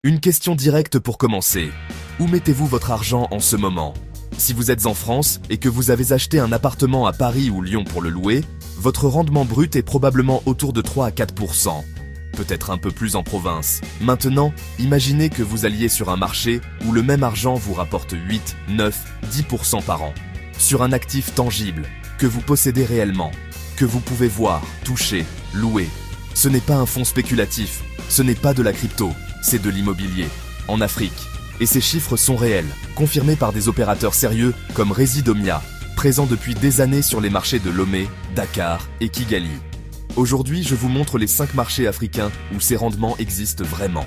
Une question directe pour commencer. Où mettez-vous votre argent en ce moment? Si vous êtes en France et que vous avez acheté un appartement à Paris ou Lyon pour le louer, votre rendement brut est probablement autour de 3 à 4%. Peut-être un peu plus en province. Maintenant, imaginez que vous alliez sur un marché où le même argent vous rapporte 8, 9, 10% par an. Sur un actif tangible, que vous possédez réellement, que vous pouvez voir, toucher, louer. Ce n'est pas un fonds spéculatif, ce n'est pas de la crypto, c'est de l'immobilier, en Afrique. Et ces chiffres sont réels, confirmés par des opérateurs sérieux comme Residomia, présents depuis des années sur les marchés de Lomé, Dakar et Kigali. Aujourd'hui, je vous montre les 5 marchés africains où ces rendements existent vraiment.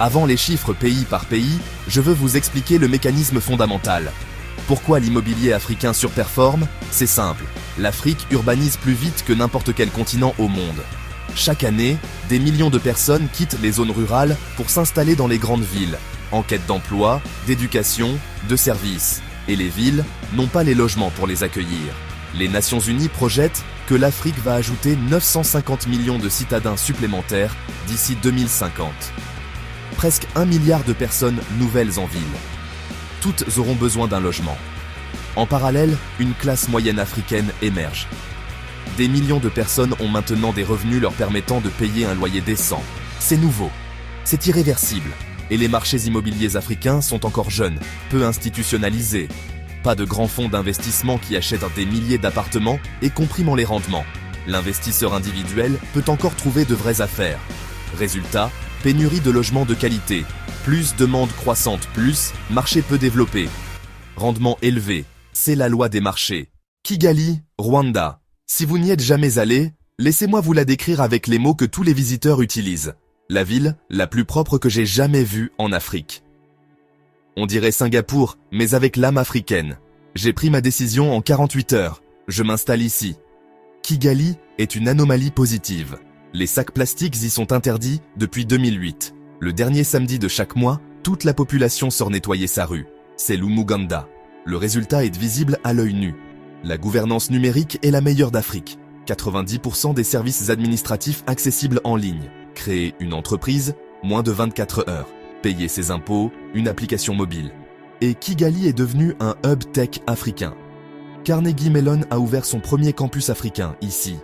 Avant les chiffres pays par pays, je veux vous expliquer le mécanisme fondamental. Pourquoi l'immobilier africain surperforme? C'est simple, l'Afrique urbanise plus vite que n'importe quel continent au monde. Chaque année, des millions de personnes quittent les zones rurales pour s'installer dans les grandes villes, en quête d'emploi, d'éducation, de services. Et les villes n'ont pas les logements pour les accueillir. Les Nations Unies projettent que l'Afrique va ajouter 950 millions de citadins supplémentaires d'ici 2050. Presque 1 milliard de personnes nouvelles en ville. Toutes auront besoin d'un logement. En parallèle, une classe moyenne africaine émerge. Des millions de personnes ont maintenant des revenus leur permettant de payer un loyer décent. C'est nouveau. C'est irréversible. Et les marchés immobiliers africains sont encore jeunes, peu institutionnalisés. Pas de grands fonds d'investissement qui achètent des milliers d'appartements et compriment les rendements. L'investisseur individuel peut encore trouver de vraies affaires. Résultat, pénurie de logements de qualité, plus demande croissante, plus marché peu développé. Rendement élevé, c'est la loi des marchés. Kigali, Rwanda. Si vous n'y êtes jamais allé, laissez-moi vous la décrire avec les mots que tous les visiteurs utilisent. La ville la plus propre que j'ai jamais vue en Afrique. On dirait Singapour, mais avec l'âme africaine. J'ai pris ma décision en 48 heures. Je m'installe ici. Kigali est une anomalie positive. Les sacs plastiques y sont interdits depuis 2008. Le dernier samedi de chaque mois, toute la population sort nettoyer sa rue. C'est l'Umuganda. Le résultat est visible à l'œil nu. La gouvernance numérique est la meilleure d'Afrique. 90% des services administratifs accessibles en ligne. Créer une entreprise, moins de 24 heures. Payer ses impôts, une application mobile. Et Kigali est devenu un hub tech africain. Carnegie Mellon a ouvert son premier campus africain ici.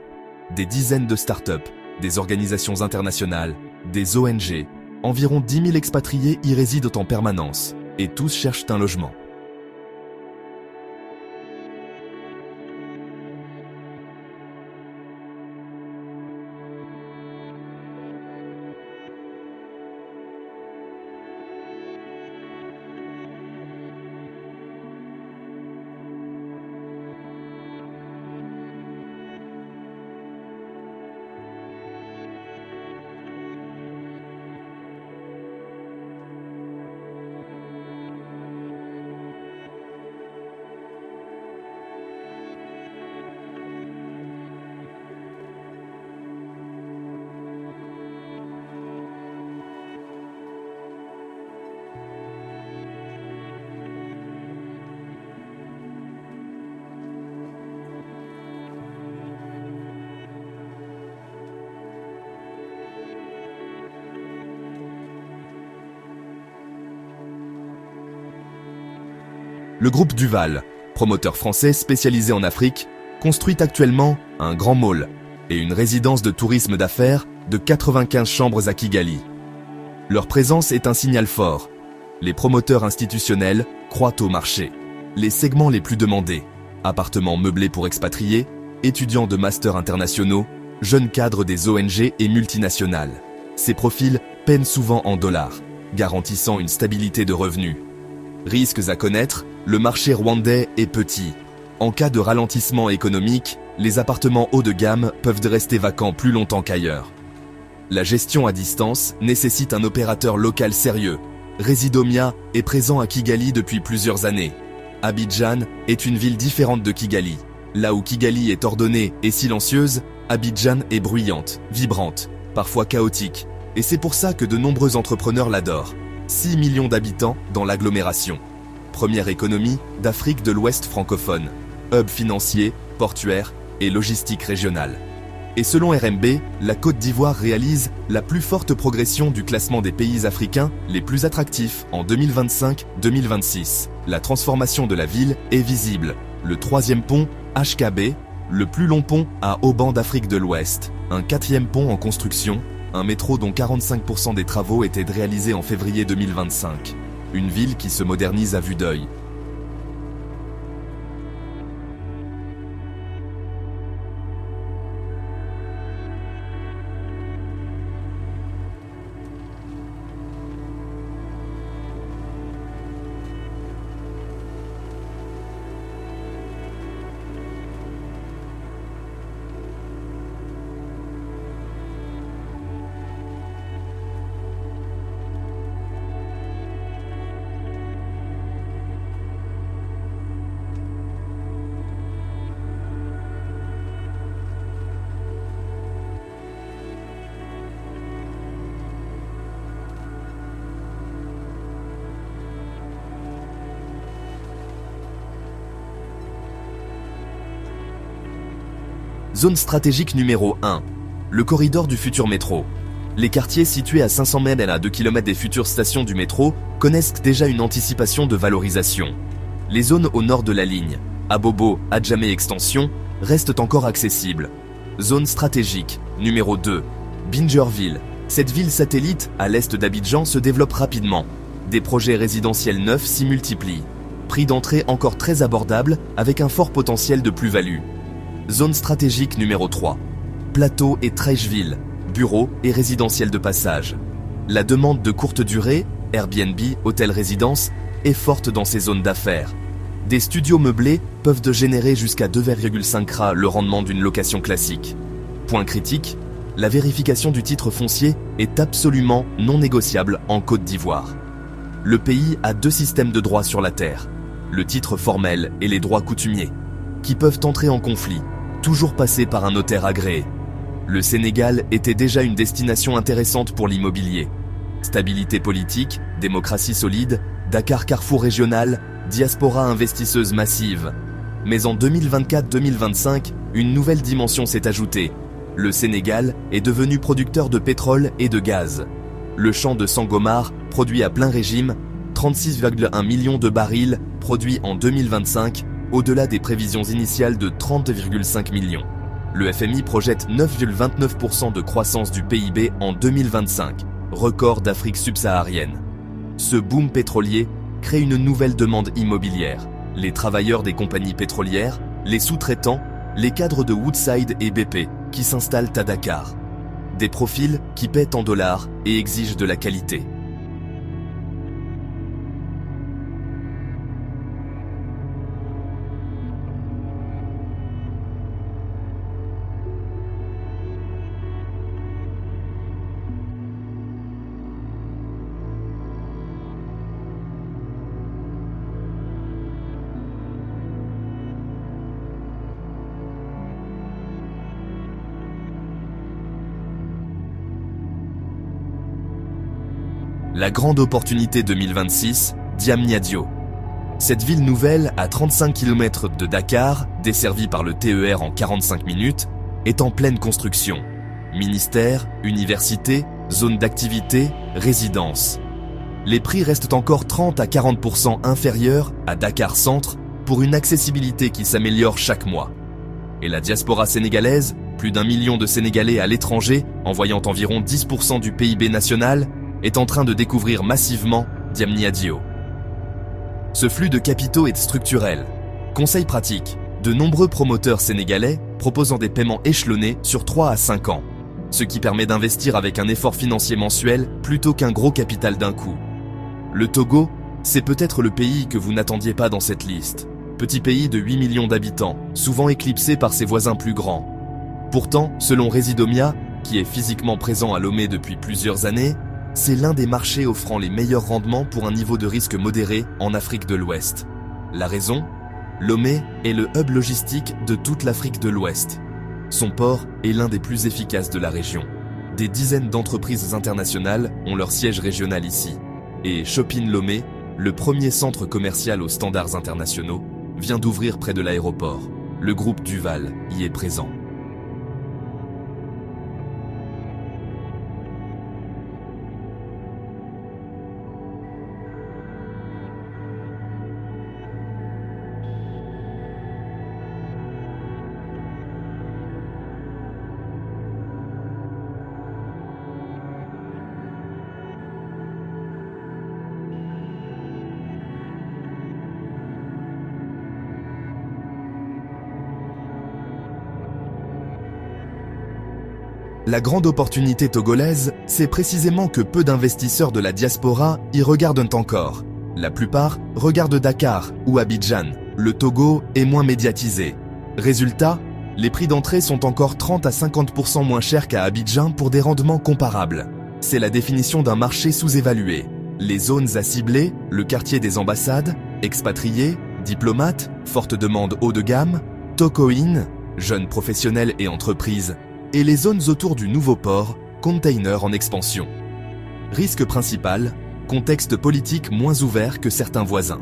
Des dizaines de startups, des organisations internationales, des ONG, environ 10 000 expatriés y résident en permanence, et tous cherchent un logement. Le groupe Duval, promoteur français spécialisé en Afrique, construit actuellement un grand mall et une résidence de tourisme d'affaires de 95 chambres à Kigali. Leur présence est un signal fort. Les promoteurs institutionnels croient au marché. Les segments les plus demandés, appartements meublés pour expatriés, étudiants de masters internationaux, jeunes cadres des ONG et multinationales. Ces profils peinent souvent en dollars, garantissant une stabilité de revenus. Risques à connaître, le marché rwandais est petit. En cas de ralentissement économique, les appartements haut de gamme peuvent rester vacants plus longtemps qu'ailleurs. La gestion à distance nécessite un opérateur local sérieux. Residomia est présent à Kigali depuis plusieurs années. Abidjan est une ville différente de Kigali. Là où Kigali est ordonnée et silencieuse, Abidjan est bruyante, vibrante, parfois chaotique. Et c'est pour ça que de nombreux entrepreneurs l'adorent. 6 millions d'habitants dans l'agglomération. Première économie d'Afrique de l'Ouest francophone. Hub financier, portuaire et logistique régionale. Et selon RMB, la Côte d'Ivoire réalise la plus forte progression du classement des pays africains les plus attractifs en 2025-2026. La transformation de la ville est visible. Le 3e pont, HKB, le plus long pont à haubans d'Afrique de l'Ouest, un 4e pont en construction, un métro dont 45% des travaux étaient réalisés en février 2025. Une ville qui se modernise à vue d'œil. Zone stratégique numéro 1. Le corridor du futur métro. Les quartiers situés à 500 mètres et à 2 km des futures stations du métro connaissent déjà une anticipation de valorisation. Les zones au nord de la ligne, Abobo, Adjamé Extension, restent encore accessibles. Zone stratégique numéro 2. Bingerville. Cette ville satellite, à l'est d'Abidjan, se développe rapidement. Des projets résidentiels neufs s'y multiplient. Prix d'entrée encore très abordable avec un fort potentiel de plus-value. Zone stratégique numéro 3. Plateau et Treichville, bureaux et résidentiels de passage. La demande de courte durée, Airbnb, hôtel-résidence, est forte dans ces zones d'affaires. Des studios meublés peuvent générer jusqu'à 2,5 CRA le rendement d'une location classique. Point critique, la vérification du titre foncier est absolument non négociable en Côte d'Ivoire. Le pays a 2 systèmes de droit sur la terre, le titre formel et les droits coutumiers, qui peuvent entrer en conflit, toujours passer par un notaire agréé. Le Sénégal était déjà une destination intéressante pour l'immobilier. Stabilité politique, démocratie solide, Dakar carrefour régional, diaspora investisseuse massive. Mais en 2024-2025, une nouvelle dimension s'est ajoutée. Le Sénégal est devenu producteur de pétrole et de gaz. Le champ de Sangomar, produit à plein régime, 36,1 millions de barils, produits en 2025, au-delà des prévisions initiales de 30,5 millions. Le FMI projette 9,29% de croissance du PIB en 2025, record d'Afrique subsaharienne. Ce boom pétrolier crée une nouvelle demande immobilière. Les travailleurs des compagnies pétrolières, les sous-traitants, les cadres de Woodside et BP qui s'installent à Dakar. Des profils qui paient en dollars et exigent de la qualité. La grande opportunité 2026, Diamniadio. Cette ville nouvelle, à 35 km de Dakar, desservie par le TER en 45 minutes, est en pleine construction. Ministère, université, zone d'activité, résidence. Les prix restent encore 30 à 40% inférieurs à Dakar Centre pour une accessibilité qui s'améliore chaque mois. Et la diaspora sénégalaise, plus d'1 million de Sénégalais à l'étranger, envoyant environ 10% du PIB national, est en train de découvrir massivement Diamniadio. Ce flux de capitaux est structurel. Conseil pratique, de nombreux promoteurs sénégalais proposant des paiements échelonnés sur 3 à 5 ans, ce qui permet d'investir avec un effort financier mensuel plutôt qu'un gros capital d'un coup. Le Togo, c'est peut-être le pays que vous n'attendiez pas dans cette liste. Petit pays de 8 millions d'habitants, souvent éclipsé par ses voisins plus grands. Pourtant, selon Residomia, qui est physiquement présent à Lomé depuis plusieurs années, c'est l'un des marchés offrant les meilleurs rendements pour un niveau de risque modéré en Afrique de l'Ouest. La raison ? Lomé est le hub logistique de toute l'Afrique de l'Ouest. Son port est l'un des plus efficaces de la région. Des dizaines d'entreprises internationales ont leur siège régional ici. Et Shopping Lomé, le premier centre commercial aux standards internationaux, vient d'ouvrir près de l'aéroport. Le groupe Duval y est présent. La grande opportunité togolaise, c'est précisément que peu d'investisseurs de la diaspora y regardent encore. La plupart regardent Dakar ou Abidjan. Le Togo est moins médiatisé. Résultat, les prix d'entrée sont encore 30 à 50% moins chers qu'à Abidjan pour des rendements comparables. C'est la définition d'un marché sous-évalué. Les zones à cibler, le quartier des ambassades, expatriés, diplomates, forte demande haut de gamme, Tokoin, jeunes professionnels et entreprises, et les zones autour du nouveau port, container en expansion. Risque principal, contexte politique moins ouvert que certains voisins.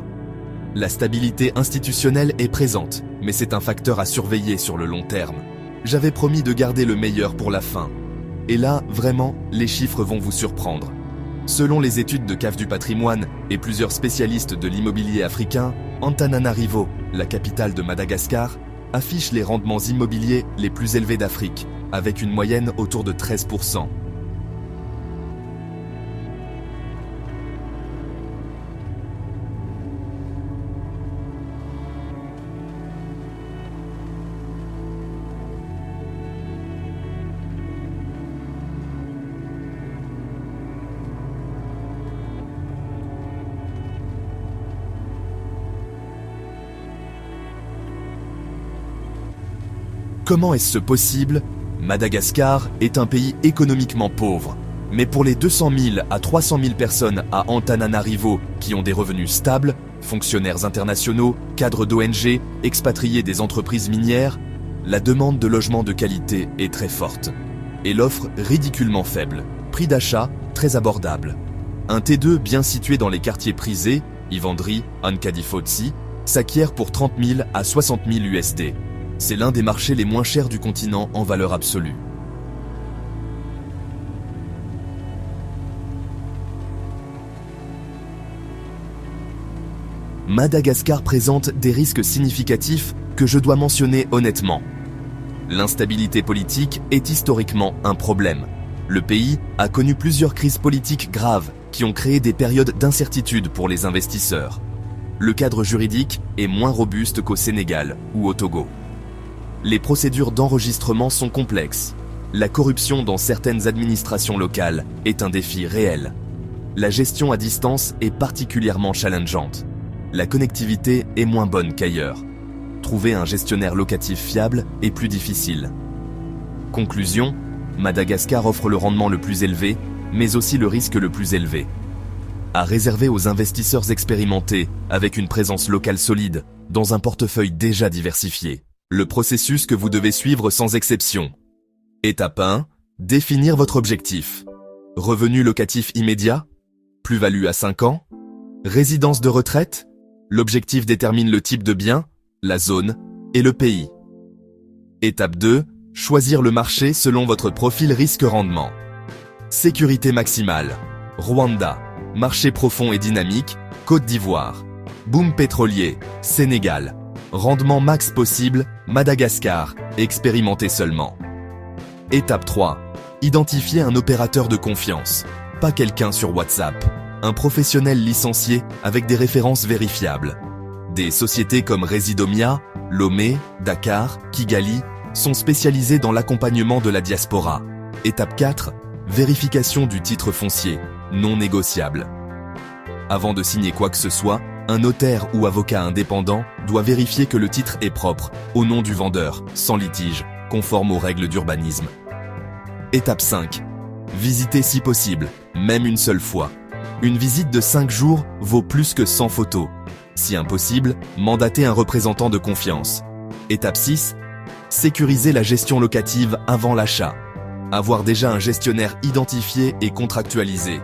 La stabilité institutionnelle est présente, mais c'est un facteur à surveiller sur le long terme. J'avais promis de garder le meilleur pour la fin. Et là, vraiment, les chiffres vont vous surprendre. Selon les études de CAF du patrimoine et plusieurs spécialistes de l'immobilier africain, Antananarivo, la capitale de Madagascar, affiche les rendements immobiliers les plus élevés d'Afrique, avec une moyenne autour de 13%. Comment est-ce possible ? Madagascar est un pays économiquement pauvre. Mais pour les 200 000 à 300 000 personnes à Antananarivo qui ont des revenus stables, fonctionnaires internationaux, cadres d'ONG, expatriés des entreprises minières, la demande de logements de qualité est très forte. Et l'offre ridiculement faible. Prix d'achat très abordable. Un T2 bien situé dans les quartiers prisés, Ivandri, Ankadifotsi, s'acquiert pour 30 000 à 60 000 USD. C'est l'un des marchés les moins chers du continent en valeur absolue. Madagascar présente des risques significatifs que je dois mentionner honnêtement. L'instabilité politique est historiquement un problème. Le pays a connu plusieurs crises politiques graves qui ont créé des périodes d'incertitude pour les investisseurs. Le cadre juridique est moins robuste qu'au Sénégal ou au Togo. Les procédures d'enregistrement sont complexes. La corruption dans certaines administrations locales est un défi réel. La gestion à distance est particulièrement challengeante. La connectivité est moins bonne qu'ailleurs. Trouver un gestionnaire locatif fiable est plus difficile. Conclusion, Madagascar offre le rendement le plus élevé, mais aussi le risque le plus élevé. À réserver aux investisseurs expérimentés avec une présence locale solide, dans un portefeuille déjà diversifié. Le processus que vous devez suivre sans exception. Étape 1. Définir votre objectif. Revenu locatif immédiat? Plus-value à 5 ans? Résidence de retraite? L'objectif détermine le type de bien, la zone et le pays. Étape 2. Choisir le marché selon votre profil risque-rendement. Sécurité maximale. Rwanda. Marché profond et dynamique. Côte d'Ivoire. Boom pétrolier. Sénégal. Rendement max possible, Madagascar, expérimenté seulement. Étape 3. Identifier un opérateur de confiance. Pas quelqu'un sur WhatsApp. Un professionnel licencié avec des références vérifiables. Des sociétés comme Residomia, Lomé, Dakar, Kigali sont spécialisées dans l'accompagnement de la diaspora. Étape 4. Vérification du titre foncier, non négociable. Avant de signer quoi que ce soit, un notaire ou avocat indépendant doit vérifier que le titre est propre, au nom du vendeur, sans litige, conforme aux règles d'urbanisme. Étape 5. Visiter si possible, même une seule fois. Une visite de 5 jours vaut plus que 100 photos. Si impossible, mandatez un représentant de confiance. Étape 6. Sécuriser la gestion locative avant l'achat. Avoir déjà un gestionnaire identifié et contractualisé.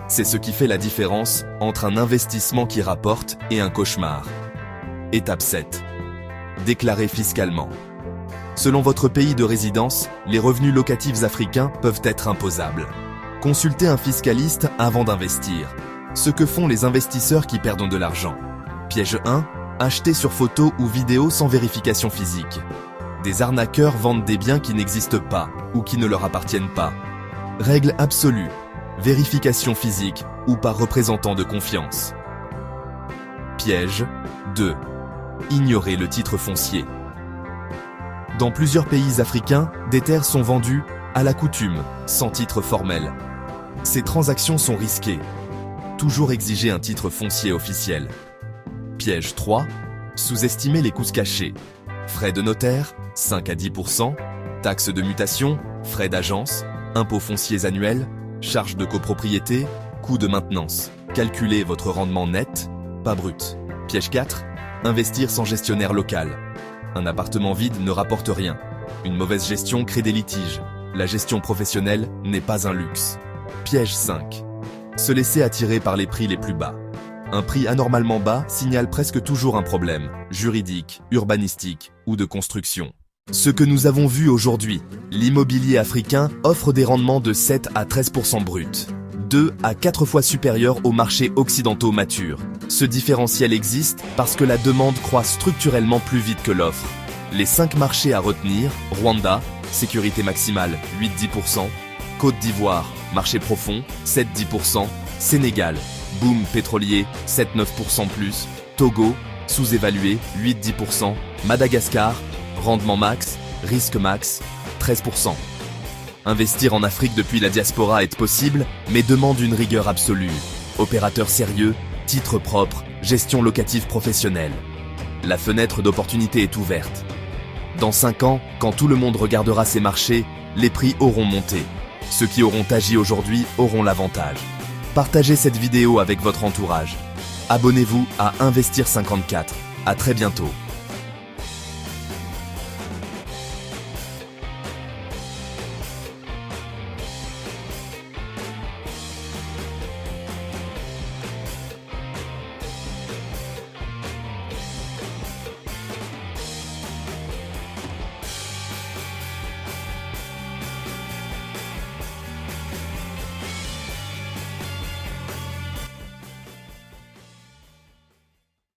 C'est ce qui fait la différence entre un investissement qui rapporte et un cauchemar. Étape 7. Déclarer fiscalement. Selon votre pays de résidence, les revenus locatifs africains peuvent être imposables. Consultez un fiscaliste avant d'investir. Ce que font les investisseurs qui perdent de l'argent. Piège 1. Acheter sur photo ou vidéo sans vérification physique. Des arnaqueurs vendent des biens qui n'existent pas ou qui ne leur appartiennent pas. Règle absolue. Vérification physique ou par représentant de confiance. Piège 2. Ignorer le titre foncier. Dans plusieurs pays africains, des terres sont vendues à la coutume, sans titre formel. Ces transactions sont risquées. Toujours exiger un titre foncier officiel. Piège 3. Sous-estimer les coûts cachés. Frais de notaire, 5 à 10%, taxes de mutation, frais d'agence, impôts fonciers annuels, charges de copropriété, coûts de maintenance. Calculez votre rendement net, pas brut. Piège 4. Investir sans gestionnaire local. Un appartement vide ne rapporte rien. Une mauvaise gestion crée des litiges. La gestion professionnelle n'est pas un luxe. Piège 5. Se laisser attirer par les prix les plus bas. Un prix anormalement bas signale presque toujours un problème, juridique, urbanistique ou de construction. Ce que nous avons vu aujourd'hui, l'immobilier africain offre des rendements de 7 à 13% bruts, 2 à 4 fois supérieurs aux marchés occidentaux matures. Ce différentiel existe parce que la demande croît structurellement plus vite que l'offre. Les 5 marchés à retenir, Rwanda, sécurité maximale, 8-10%, Côte d'Ivoire, marché profond, 7-10%, Sénégal, boom pétrolier, 7-9% plus, Togo, sous-évalué, 8-10%, Madagascar, rendement max, risque max, 13%. Investir en Afrique depuis la diaspora est possible, mais demande une rigueur absolue. Opérateur sérieux, titre propre, gestion locative professionnelle. La fenêtre d'opportunité est ouverte. Dans 5 ans, quand tout le monde regardera ces marchés, les prix auront monté. Ceux qui auront agi aujourd'hui auront l'avantage. Partagez cette vidéo avec votre entourage. Abonnez-vous à Investir 54. À très bientôt.